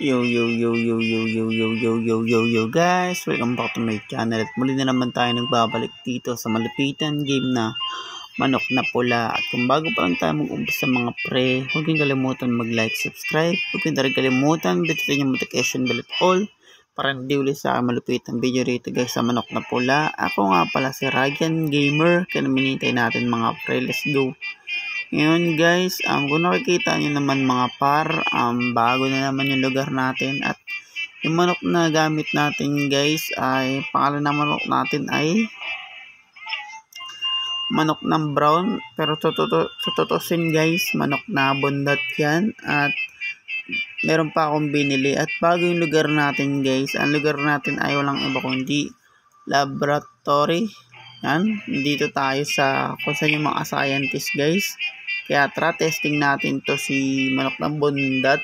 Yo yo yo yo yo yo yo yo yo yo yo guys, welcome back to my channel at muli na naman tayo nagbabalik dito sa malapitan game na Manok na Pula. At kung bago pa lang tayo mag-umpisa mga pre, huwag kayong kalimutan mag-like, subscribe, huwag kayong rin kalimutan bituin yung notification bell at all para hindi ulit sa akin malupitang video rito guys sa Manok na Pula. Ako nga pala si Ryan Gamer, kaya naminintay natin mga pre, let's go. Ngayon guys, kung nakikita nyo naman mga par, bago na naman yung lugar natin at yung manok na gamit natin guys ay, pangalan ng manok natin ay manok ng brown, pero tututusin guys, manok na bundat yan. At meron pa akong binili at bago yung lugar natin guys, ang lugar natin ay walang iba kundi laboratory. Yan, dito tayo sa kung saan yung mga scientist guys. Kaya tara, testing natin to si manok ng bundat.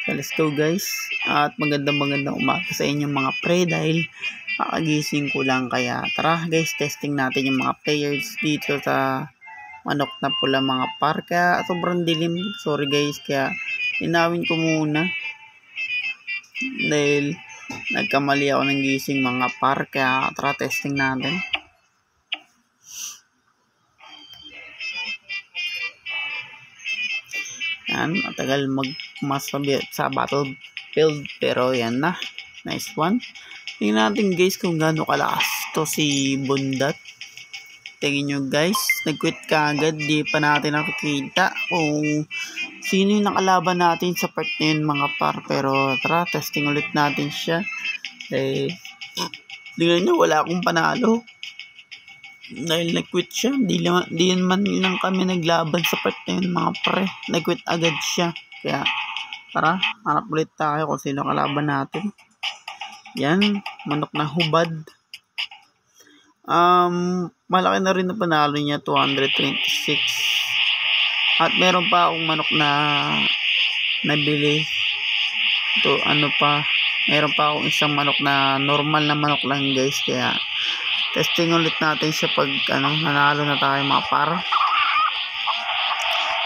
So, let's go guys. At magandang umaga sa inyong mga pre dahil kakagising ko lang. Kaya tara guys, testing natin yung mga players dito sa Manok na Pula mga par. Kaya sobrang dilim, sorry guys, kaya inawin ko muna dahil nagkamali ako ng gising mga par. Kaya tara, testing natin. Yan, matagal magmasabi sa battlefield pero yan na, nice one. Tingnan natin guys kung gaano kalakas to si bundat. Tingin nyo guys, nag-quit ka agad, di pa natin nakikita kung sino yung nakalaban natin sa part na yun mga par. Pero tara, testing ulit natin siya. Tingnan nyo, wala akong panalo dahil nag-quit siya. Di man lang kami naglaban sa part na yun mga pre, nag-quit agad siya. Kaya tara, hanap ulit tayo kung sino kalaban natin. Yan, manok na hubad. Malaki na rin na panalo niya, 226. At meron pa akong manok na nabili. Ito, meron pa akong isang manok na normal na manok lang guys. Kaya testing ulit natin siya pag nanalo na tayo mga par.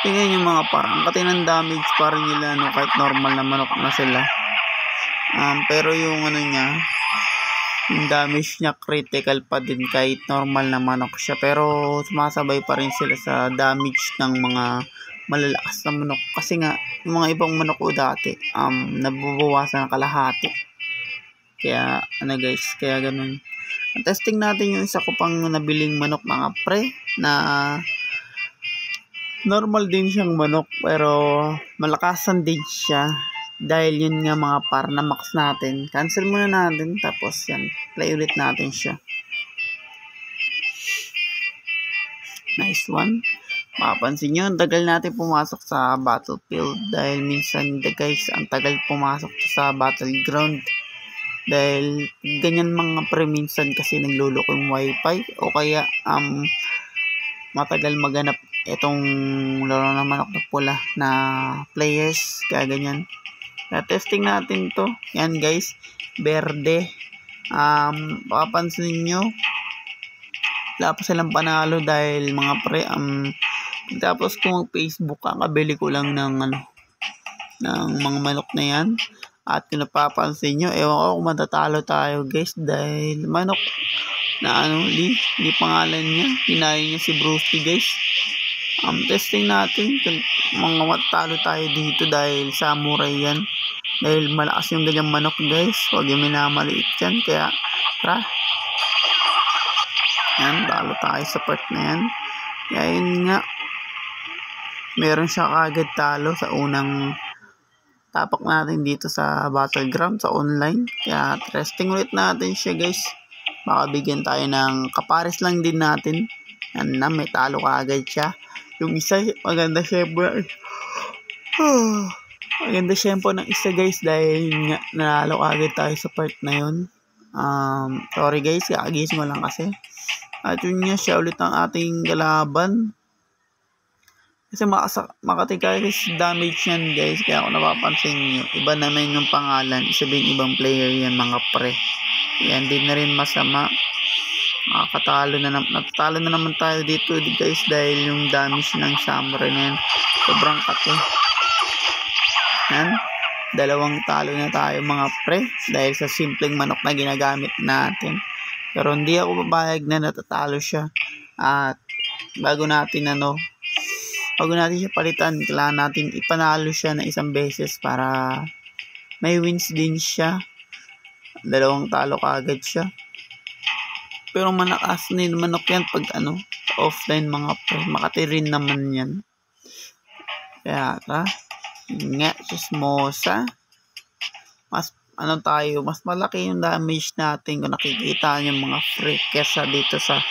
Tingnan yung mga par, ang katinang damage pa rin nila kahit normal na manok na sila. Pero yung yung damage niya critical pa din kahit normal na manok siya. Pero sumasabay pa rin sila sa damage ng mga malalakas na manok. Kasi nga, yung mga ibang manok ko dati, nabubawasan ng kalahati. Kaya, guys, kaya ganun. Testing natin yung isa ko pang nabiling manok mga pre na normal din siyang manok pero malakasan din siya dahil yun nga mga par na max natin. Cancel muna natin tapos yan, play ulit natin siya. Nice one. Mapapansin nyo, ang tagal natin pumasok sa battlefield dahil minsan guys, ang tagal pumasok sa battleground. Dahil ganyan mga pre, minsan kasi nagluloko yung wifi o kaya matagal maganap itong laro na Manok na Pula na players, kaya ganyan. Kaya testing natin to. Yan guys, berde. Papansin nyo, wala pa silang panalo dahil mga pre, tapos kung mag-Facebook kakabili ko lang ng mga manok na yan. At kung napapansin nyo, ewan ko kung matatalo tayo guys dahil manok na di pangalan niya, hinayin niya si Bruce Lee guys. Testing natin kung mga matatalo tayo dito dahil samurai yan. Dahil malakas yung ganyang manok guys, huwag yung minamaliit yan. Kaya tara, yan, talo tayo sa part na yan. Kaya yun nga, meron siya kagad talo sa unang tapak natin dito sa battleground sa online. Kaya testing ulit natin siya guys, baka bigyan tayo ng kapares lang din natin. Yan na, may talo kaagad siya. Yung isa, maganda syempre maganda syempre ng isa guys dahil nga nanalo kaagad tayo sa part na yun. Sorry guys, kakagising mo lang kasi. At yun nga, siya ulit ang ating kalaban. Kasi makatigalis damage yan guys. Kaya kung napapansin nyo, iba naman yung pangalan, sabihin ibang player yan mga pre. Yan din na rin masama. Natatalo na naman tayo dito guys dahil yung damage ng samurai na yan sobrang kate. Yan, 2 talo na tayo mga pre dahil sa simpleng manok na ginagamit natin. Pero hindi ako papayag na natatalo siya. At bago natin siya palitan, kailangan natin ipanalo siya na isang beses para may wins din siya. 2 talo kaagad siya. Pero malakas na yung manok yan pag offline mga pre. Makati rin naman yan. Kaya nga, chismosa. Mas mas malaki yung damage natin kung nakikita nyo mga pre kesa dito sa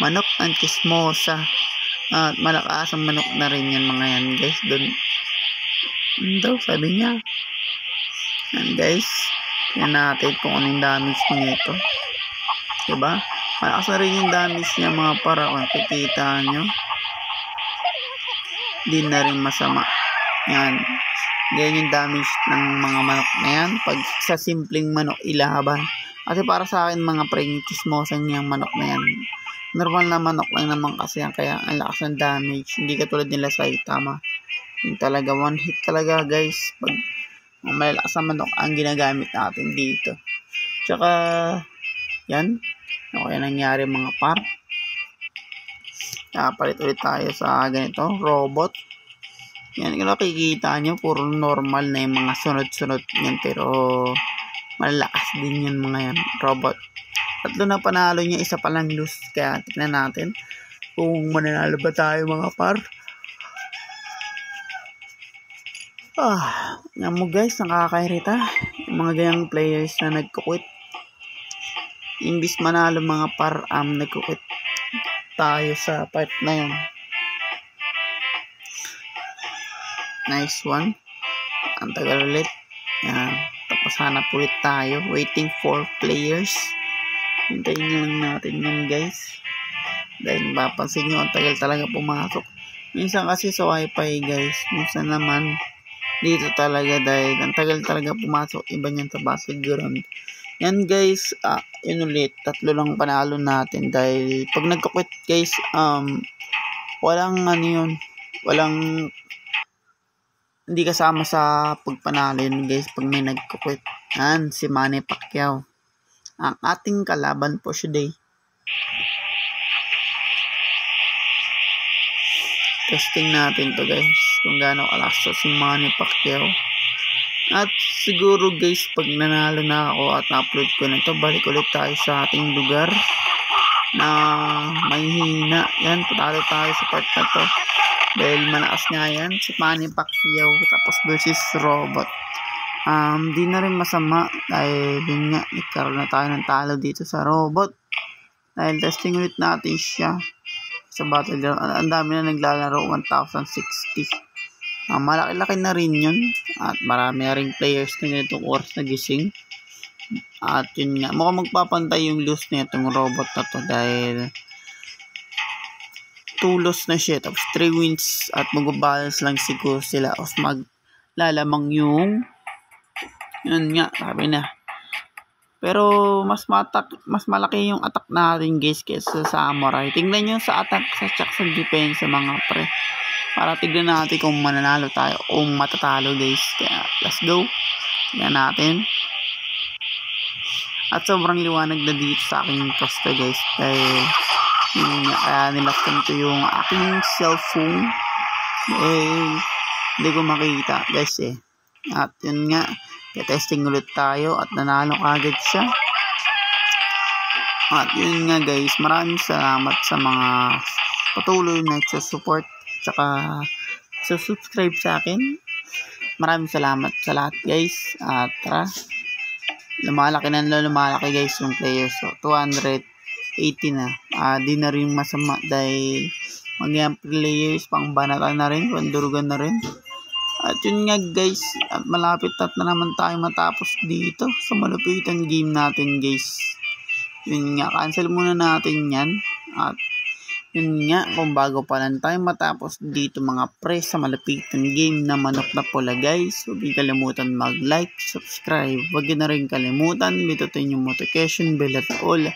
manok ng chismosa. At malakas ang manok na rin yan mga yan guys. Doon daw sabi niya. Yan guys. Yan natin kung anong damage nito. Diba? Malakas na rin yung damage niya mga para kung nakikita nyo. Di na rin masama. Yan. Ganyan yung damage ng mga manok na yan. Pag sa simpleng manok ilaban. Kasi para sa akin mga pre, chismosan yung manok na yan. Normal na manok lang naman kasi yan. Kaya ang lakas ng damage. Hindi katulad nila sa Saitama. Yung talaga one hit talaga guys. Pag malalakas na manok ang ginagamit natin dito. Tsaka yan. Ano kaya nangyari mga par? Palit ulit tayo sa ganito. Robot. Yan, kung nakikita nyo, puro normal na yung mga sunod-sunod yan. Pero, malakas din yan mga yan. Robot. 3 na panalo niya, 1 pa lang loose. Kaya, tignan natin kung mananalo ba tayo mga par. Yan mo guys, nakakairita. Yung mga ganyang players na nagkukwit. Imbis manalo mga par, nagkukwit tayo sa part na yun. Nice one. Ang tagal ulit. Yan. Tapos hanap ulit tayo. Waiting for players. Hintayin nyo lang natin yan guys. Dahil mapapansin nyo, ang tagal talaga pumasok. Minsan kasi sa wifi guys. Minsan naman dito talaga dahil ang tagal talaga pumasok. Iba niyan sa battleground. Yan guys. Yun ulit. 3 lang panalo natin. Dahil pag nagkukwit guys, walang walang hindi kasama sa pagpanalo yun guys pag may nagkukwit. Yan, si Manny Pacquiao. Ang ating kalaban po today. Testing natin to guys. Kung gaano kalakas si Manny Pacquiao. At siguro guys, pag nanalo na ako at na-upload ko na to, balik ulit tayo sa ating lugar na may hina. Yan, patalo tayo sa part na to. Dahil malakas nga yan, si Manny Pacquiao tapos versus Robot. Di na rin masama dahil yun nga, nagkaroon na tayo ng talo dito sa Robot. Dahil testing ulit natin siya sa battleground. Ang dami na naglalaro, 1,060. Malaki-laki na rin yun. At marami na rin players na ganitong oras na gising. At yun nga, mukhang magpapantay yung loose na itong Robot na to dahil 2 loss na siya, tapos 3 wins at mag-balance lang siguro sila o maglalamang yung yun nga, sabi na. Pero mas malaki yung attack natin guys kaysa sa Samurai. Tingnan nyo sa attack sa defense mga pre. Para tignan natin kung mananalo tayo o matatalo guys. Kaya let's go. Tingnan natin. At sobrang liwanag na dito sa aking poster guys. Kaya nilaktan ko yung aking cellphone. Hindi ko makita guys At yun nga, testing ulit tayo at nanalo kagad siya. At yun nga guys, maraming salamat sa mga patuloy na support tsaka subscribe sa akin. Maraming salamat sa lahat guys. At tara, lumalaki guys yung players. So 280 na. Di na rin masama dahil mga players pang banatan na rin, pandurugan na rin. At yun nga guys, at malapit na naman tayo matapos dito sa malupitan game natin guys. Yun nga, cancel muna natin yan. At yun nga, kung bago pa lang tayo matapos dito mga pre sa malupitan game na Manok na Pula guys. Huwag niyo kalimutan mag-like, subscribe. Huwag niyo na rin kalimutan, bitutin yung notification bell at all.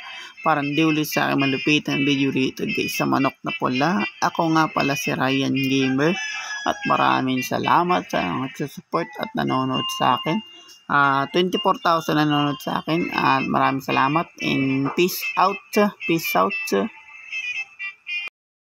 Para hindi ulit sa aking malupitan video rito guys sa Manok na Pula. Ako nga pala si Ryan Gamer. At maraming salamat sa nagsusupport at nanonood sa akin. 24,000 nanonood sa akin at maraming salamat and peace out. Peace out.